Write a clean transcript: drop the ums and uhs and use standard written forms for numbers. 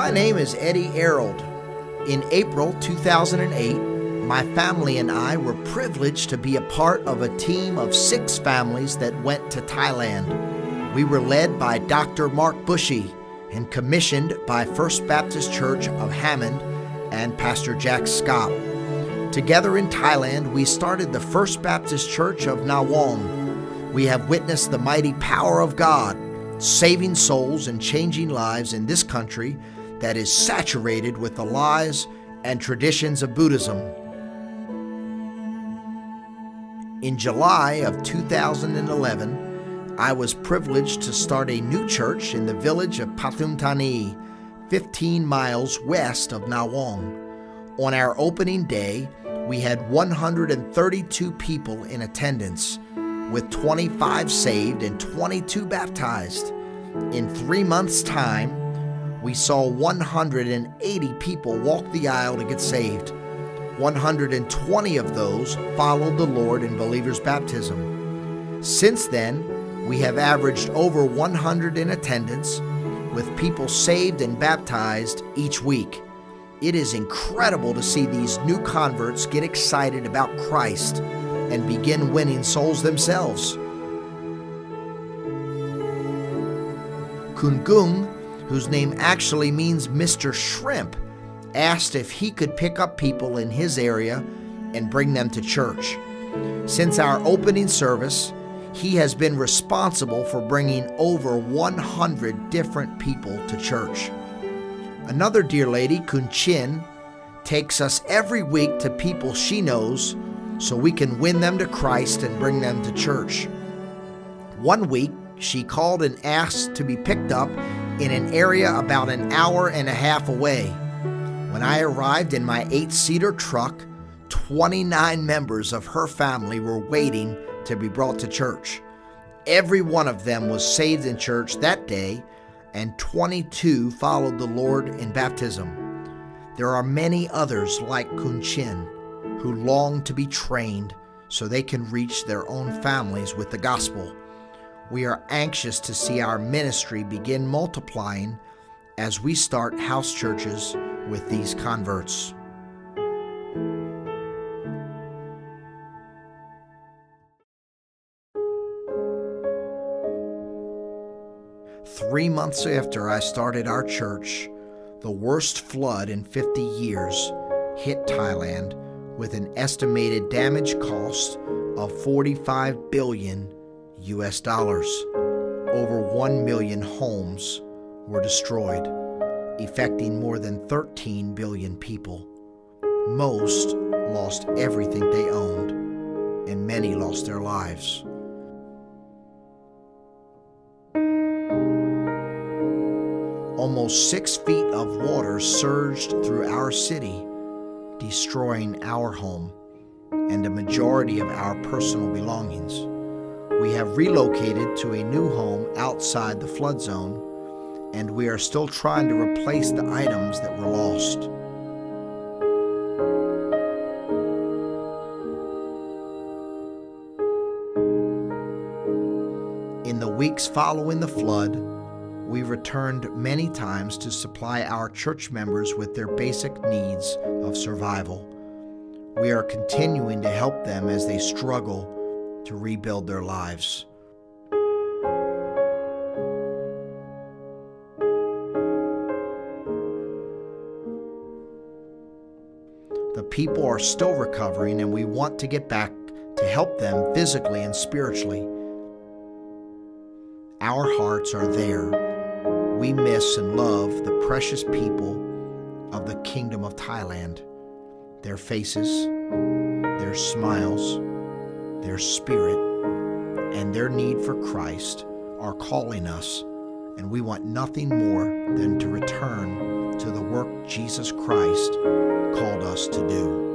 My name is Eddie Arold. In April 2008, my family and I were privileged to be a part of a team of 6 families that went to Thailand. We were led by Dr. Mark Bushy and commissioned by First Baptist Church of Hammond and Pastor Jack Scott. Together in Thailand, we started the First Baptist Church of Nawang. We have witnessed the mighty power of God, saving souls and changing lives in this country that is saturated with the lies and traditions of Buddhism. In July of 2011, I was privileged to start a new church in the village of Pathum Thani, 15 miles west of Nawang. On our opening day, we had 132 people in attendance, with 25 saved and 22 baptized. In 3 months' time, we saw 180 people walk the aisle to get saved. 120 of those followed the Lord in believers' baptism. Since then, we have averaged over 100 in attendance, with people saved and baptized each week. It is incredible to see these new converts get excited about Christ and begin winning souls themselves. Kungung, whose name actually means Mr. Shrimp, asked if he could pick up people in his area and bring them to church. Since our opening service, he has been responsible for bringing over 100 different people to church. Another dear lady, Kun Chin, takes us every week to people she knows so we can win them to Christ and bring them to church. One week, she called and asked to be picked up in an area about an hour and a half away. When I arrived in my 8-seater truck, 29 members of her family were waiting to be brought to church. Every one of them was saved in church that day, and 22 followed the Lord in baptism. There are many others like Kun Chin who long to be trained so they can reach their own families with the gospel. We are anxious to see our ministry begin multiplying as we start house churches with these converts. Three months after I started our church, the worst flood in 50 years hit Thailand with an estimated damage cost of $45 billion. Over 1 million homes were destroyed, affecting more than 13 billion people. Most lost everything they owned, and many lost their lives. Almost 6 feet of water surged through our city, destroying our home and a majority of our personal belongings. We have relocated to a new home outside the flood zone, and we are still trying to replace the items that were lost. In the weeks following the flood, we returned many times to supply our church members with their basic needs of survival. We are continuing to help them as they struggle to rebuild their lives. The people are still recovering, and we want to get back to help them physically and spiritually. Our hearts are there. We miss and love the precious people of the Kingdom of Thailand. Their faces, their smiles, their spirit, and their need for Christ are calling us, and we want nothing more than to return to the work Jesus Christ called us to do.